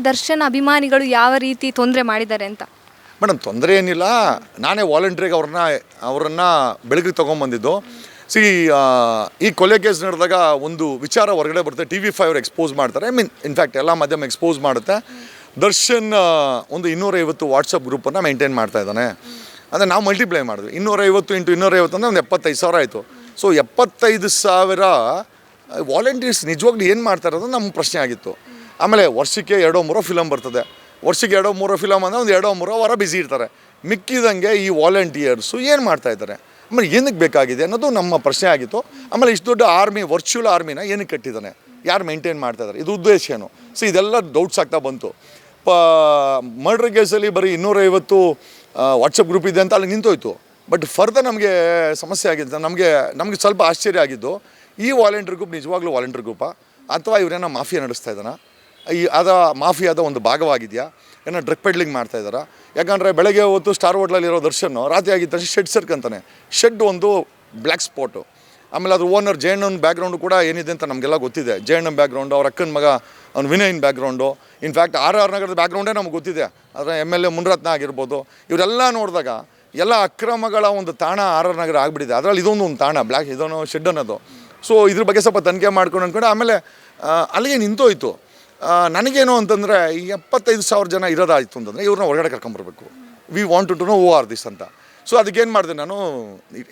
ದರ್ಶನ್ ಅಭಿಮಾನಿಗಳು ಯಾವ ರೀತಿ ತೊಂದರೆ ಮಾಡಿದ್ದಾರೆ ಅಂತ? ಮೇಡಮ್ ತೊಂದರೆ ಏನಿಲ್ಲ, ನಾನೇ ವಾಲಂಟ್ರಿಗೆ ಅವರನ್ನು ಬೆಳಕಿಗೆ ತೊಗೊಂಬಂದಿದ್ದು. ಈ ಕೊಲೆ ಕೇಸ್ ನಡೆದಾಗ ಒಂದು ವಿಚಾರ ಹೊರಗಡೆ ಬರುತ್ತೆ, TV5 ಅವರು ಎಕ್ಸ್ಪೋಸ್ ಮಾಡ್ತಾರೆ. ಇನ್ಫ್ಯಾಕ್ಟ್ ಎಲ್ಲ ಮಾಧ್ಯಮ ಎಕ್ಸ್ಪೋಸ್ ಮಾಡುತ್ತೆ. ದರ್ಶನ್ ಒಂದು 250 ವಾಟ್ಸಪ್ ಗ್ರೂಪನ್ನು ಮೇಂಟೈನ್ ಮಾಡ್ತಾ ಇದ್ದಾನೆ. ಅಂದರೆ ನಾವು ಮಲ್ಟಿಪ್ಲೈ ಮಾಡಿದ್ವಿ, 250 × 250 ಅಂದರೆ ಒಂದು 75,000 ಆಯಿತು. ಸೊ 75,000 ವಾಲಂಟಿಯರ್ಸ್ ನಿಜವಾಗ್ಲೂ ಏನು ಮಾಡ್ತಾ ಇರೋದು ನಮ್ಮ ಪ್ರಶ್ನೆ ಆಗಿತ್ತು. ಆಮೇಲೆ ವರ್ಷಕ್ಕೆ 2-3 ಫಿಲಮ್ ಬರ್ತದೆ. ವರ್ಷಕ್ಕೆ 2-3 ಫಿಲಮ್ ಅಂದರೆ ಒಂದು 2-3 ವಾರ ಬ್ಯುಸಿ ಇರ್ತಾರೆ. ಮಿಕ್ಕಿದಂಗೆ ಈ ವಾಲಂಟಿಯರ್ಸು ಏನು ಮಾಡ್ತಾ ಇದ್ದಾರೆ, ಆಮೇಲೆ ಏನಕ್ಕೆ ಬೇಕಾಗಿದೆ ಅನ್ನೋದು ನಮ್ಮ ಪ್ರಶ್ನೆ ಆಗಿತ್ತು. ಆಮೇಲೆ ಇಷ್ಟು ದೊಡ್ಡ ಆರ್ಮಿ, ವರ್ಚುವಲ್ ಆರ್ಮಿನ ಏನಕ್ಕೆ ಕಟ್ಟಿದ್ದಾನೆ, ಯಾರು ಮೇಂಟೈನ್ ಮಾಡ್ತಾ ಇದ್ದಾರೆ, ಇದು ಉದ್ದೇಶ ಏನು? ಸೊ ಇದೆಲ್ಲ ಡೌಟ್ಸ್ ಆಗ್ತಾ ಬಂತು. ಮರ್ಡರ್ ಕೇಸಲ್ಲಿ ಬರೀ 250 ವಾಟ್ಸಪ್ ಗ್ರೂಪ್ ಇದೆ ಅಂತ ಅಲ್ಲಿ ನಿಂತೋಯ್ತು. ಬಟ್ ಫರ್ದರ್ ನಮಗೆ ಸಮಸ್ಯೆ ಆಗಿದ್ದು, ನಮಗೆ ಸ್ವಲ್ಪ ಆಶ್ಚರ್ಯ ಆಗಿದ್ದು, ಈ ವಾಲಂಟಿಯರ್ ಗ್ರೂಪ್ ನಿಜವಾಗ್ಲೂ ವಾಲಂಟಿಯರ್ ಗ್ರೂಪಾ ಅಥವಾ ಇವರೇನೋ ಮಾಫಿಯಾ ನಡೆಸ್ತಾ ಇದ್ದಾನ, ಮಾಫಿಯಾದ ಒಂದು ಭಾಗವಾಗಿದೆಯಾ, ಏನೋ ಡ್ರಗ್ ಪೆಡ್ಲಿಂಗ್ ಮಾಡ್ತಾ ಇದ್ದಾರಾ? ಯಾಕಂದರೆ ಬೆಳಗ್ಗೆ ಹೊತ್ತು ಸ್ಟಾರ್ ಹೋಟ್ಲಲ್ಲಿರೋ ದರ್ಶನ್ ರಾತ್ರಿ ಆಗಿದ್ದ ತಕ್ಷಣ ಶೆಡ್ ಸೇರ್ಕೊಂತಾನೆ. ಶೆಡ್ ಒಂದು ಬ್ಲ್ಯಾಕ್ ಸ್ಪಾಟು. ಆಮೇಲೆ ಅದ್ರ ಓನರ್ ಜಯಣ್ಣನ ಬ್ಯಾಕ್ಗ್ರೌಂಡು ಕೂಡ ಏನಿದೆ ಅಂತ ನಮಗೆಲ್ಲ ಗೊತ್ತಿದೆ. ಜಯಣ್ಣನ ಬ್ಯಾಕ್ಗ್ರೌಂಡು, ಅವ್ರ ಅಕ್ಕನ ಮಗ ಅವ್ನು ವಿನಯನ್ ಬ್ಯಾಕ್ಗ್ರೌಂಡು, ಇನ್ಫ್ಯಾಕ್ಟ್ RR ನಗರದ ಬ್ಯಾಕ್ಗ್ರೌಂಡೇ ನಮ್ಗೆ ಗೊತ್ತಿದೆ. ಅದರ MLA ಮುನ್ರತ್ನ ಆಗಿರ್ಬೋದು. ಇವರೆಲ್ಲ ನೋಡಿದಾಗ ಎಲ್ಲ ಅಕ್ರಮಗಳ ಒಂದು ತಾಣ RR ನಗರ ಆಗಿಬಿಟ್ಟಿದೆ. ಅದರಲ್ಲಿ ಇದೊಂದು ತಾಣ ಬ್ಲ್ಯಾಕ್, ಇದೊಂದು ಶೆಡ್ ಅನ್ನೋದು. ಸೊ ಇದ್ರ ಬಗ್ಗೆ ಸ್ವಲ್ಪ ತನಿಖೆ ಮಾಡ್ಕೊಂಡು ಅಂದ್ಕೊಂಡು ಆಮೇಲೆ ಅಲ್ಲಿಗೆ ನಿಂತೋಯ್ತು. ನನಗೇನು ಅಂತಂದರೆ ಈ 75,000 ಜನ ಇರೋದಾಯಿತು ಅಂತಂದರೆ ಇವ್ರನ್ನ ಹೊರಗಡೆ ಕರ್ಕೊಂಬರ್ಬೇಕು. We want to know who are this ಅಂತ. ಸೊ ಅದಕ್ಕೇನು ಮಾಡಿದೆ ನಾನು,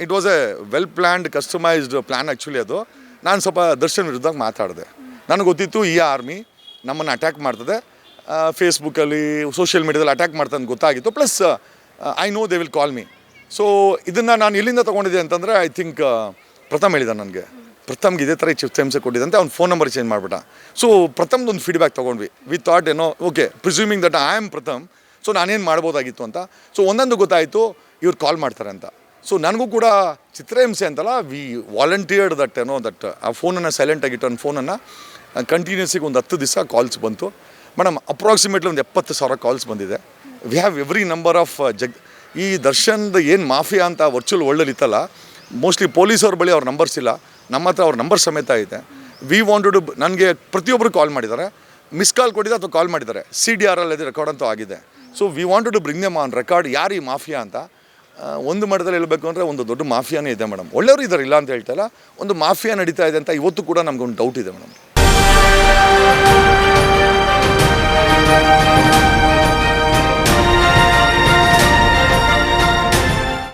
it was a well planned customized plan actually. ಅದು ನಾನು ಸ್ವಲ್ಪ ದರ್ಶನ್ ವಿರುದ್ಧ ಮಾತಾಡಿದೆ. ನನಗೆ ಗೊತ್ತಿತ್ತು ಈ ಆರ್ಮಿ ನಮ್ಮನ್ನು ಅಟ್ಯಾಕ್ ಮಾಡ್ತದೆ, ಫೇಸ್ಬುಕ್ಕಲ್ಲಿ ಸೋಷಿಯಲ್ ಮೀಡ್ಯಾದಲ್ಲಿ ಅಟ್ಯಾಕ್ ಮಾಡ್ತದೆ ಅಂತ ಗೊತ್ತಾಗಿತ್ತು. Plus I know they will call me. So ಇದನ್ನು ನಾನು ಎಲ್ಲಿಂದ ತೊಗೊಂಡಿದ್ದೆ ಅಂತಂದರೆ ಐ ಥಿಂಕ್ ಪ್ರಥಮ್ ಹೇಳಿದ ನನಗೆ. ಪ್ರಥಮ್ಗೆ ಇದೇ ಥರ ಚಿಕಿತ್ಸೆ ಕೊಟ್ಟಿದ್ದಂತೆ, ಅವ್ನು ಫೋನ್ ನಂಬರ್ ಚೇಂಜ್ ಮಾಡಿಬಿಟ್ಟ. ಸೊ ಪ್ರಥಮ್ದೊಂದು ಫೀಡ್ಬ್ಯಾಕ್ ತೊಗೊಂಡ್ವಿ. ವಿ ಥಾಟ್ ಏನೋ okay, presuming that I am Pratham, so ನಾನೇನು ಮಾಡ್ಬೋದಾಗಿತ್ತು ಅಂತ. ಸೊ ಒಂದೊಂದು ಗೊತ್ತಾಯಿತು ಇವ್ರು ಕಾಲ್ ಮಾಡ್ತಾರೆ ಅಂತ. ಸೊ ನನಗೂ ಕೂಡ ಚಿತ್ರಹಿಂಸೆ ಅಂತಲ್ಲ, ವಿ ವಾಲಂಟಿಯರ್ಡ್ ದಟ್ ಆ ಫೋನನ್ನು ಸೈಲೆಂಟಾಗಿಟ್ಟು ನನ್ನ ಫೋನನ್ನು ಕಂಟಿನ್ಯೂಸಿಗೆ ಒಂದು 10 ದಿವಸ ಕಾಲ್ಸ್ ಬಂತು. ಮೇಡಮ್ ಅಪ್ರಾಕ್ಸಿಮೇಟ್ಲಿ ಒಂದು 70,000 ಕಾಲ್ಸ್ ಬಂದಿದೆ. We have every number of ಈ ದರ್ಶನ್ದು ಏನು ಮಾಫಿಯಾ ಅಂತ ವರ್ಚುವಲ್ ವರ್ಲ್ಡಲ್ಲಿ ಇತ್ತಲ್ಲ, ಮೋಸ್ಟ್ಲಿ ಪೊಲೀಸವ್ರ ಬಳಿ ಅವ್ರ ನಂಬರ್ಸ್ ಇಲ್ಲ, ನಮ್ಮ ಹತ್ರ ಅವ್ರ ನಂಬರ್ ಸಮೇತ ಐತೆ. ವಿ ವಾಂಟೆಡ್ ನನಗೆ ಪ್ರತಿಯೊಬ್ಬರು ಕಾಲ್ ಮಾಡಿದ್ದಾರೆ, ಮಿಸ್ ಕಾಲ್ ಕೊಟ್ಟಿದ್ದೆ ಅಥವಾ ಕಾಲ್ ಮಾಡಿದ್ದಾರೆ. CDRL ರೆಕಾರ್ಡ್ ಅಂತೂ ಆಗಿದೆ. So we wanted to bring them on record ಯಾರು ಈ ಮಾಫಿಯಾ ಅಂತ. ಒಂದು ಮಟ್ಟದಲ್ಲಿ ಹೇಳಬೇಕು ಅಂದರೆ ಒಂದು ದೊಡ್ಡ ಮಾಫಿಯಾನೇ ಇದೆ ಮೇಡಮ್. ಒಳ್ಳೆಯವರು ಇದ್ದಾರೆ, ಇಲ್ಲ ಅಂತ ಹೇಳ್ತಾ ಇಲ್ಲ, ಒಂದು ಮಾಫಿಯಾ ನಡೀತಾ ಇದೆ ಅಂತ ಇವತ್ತು ಕೂಡ ನಮಗೊಂದು ಡೌಟ್ ಇದೆ ಮೇಡಮ್.